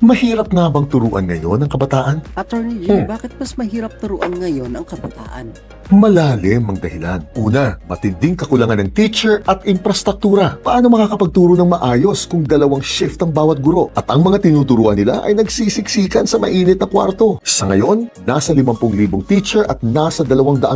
Mahirap nga bang turuan ngayon ang kabataan? Attorney G, bakit mas mahirap turuan ngayon ang kabataan? Malalim ang dahilan. Una, matinding kakulangan ng teacher at infrastruktura. Paano makakapagturo ng maayos kung dalawang shift ang bawat guro at ang mga tinuturuan nila ay nagsisiksikan sa mainit na kwarto? Sa ngayon, nasa 50,000 teacher at nasa 200,000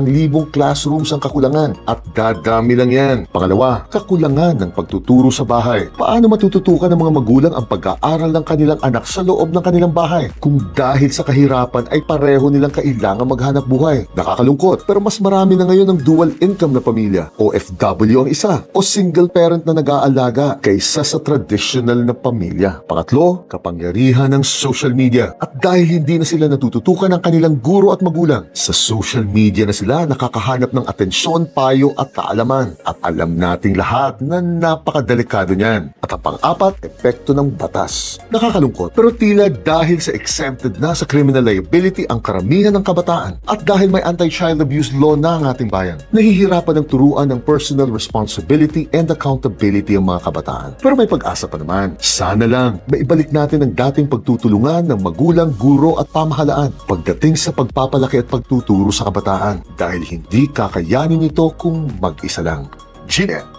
classrooms ang kakulangan at dadami lang yan. Pangalawa, kakulangan ng pagtuturo sa bahay. Paano matututukan ng mga magulang ang pag-aaral ng kanilang anak sa loob ng kanilang bahay kung dahil sa kahirapan ay pareho nilang kailangan maghanap buhay? Nakakalungkot, pero mas marami na ngayon ng dual income na pamilya. OFW ang isa o single parent na nag-aalaga kaysa sa traditional na pamilya. Pangatlo, kapangyarihan ng social media. At dahil hindi na sila natututukan ng kanilang guro at magulang, sa social media na sila nakakahanap ng atensyon, payo at kaalaman. At alam nating lahat na napakadelikado niyan. At ang pang-apat, epekto ng batas. Nakakalungkot, pero tila dahil sa exempted na sa criminal liability ang karamihan ng kabataan at dahil may anti-child abuse law na ang ating bayan, nahihirapan ng turuan ng personal responsibility and accountability ang mga kabataan. Pero may pag-asa pa naman. Sana lang, maibalik natin ang dating pagtutulungan ng magulang, guro at pamahalaan pagdating sa pagpapalaki at pagtuturo sa kabataan dahil hindi kakayanin ito kung mag-isa lang. Gnet.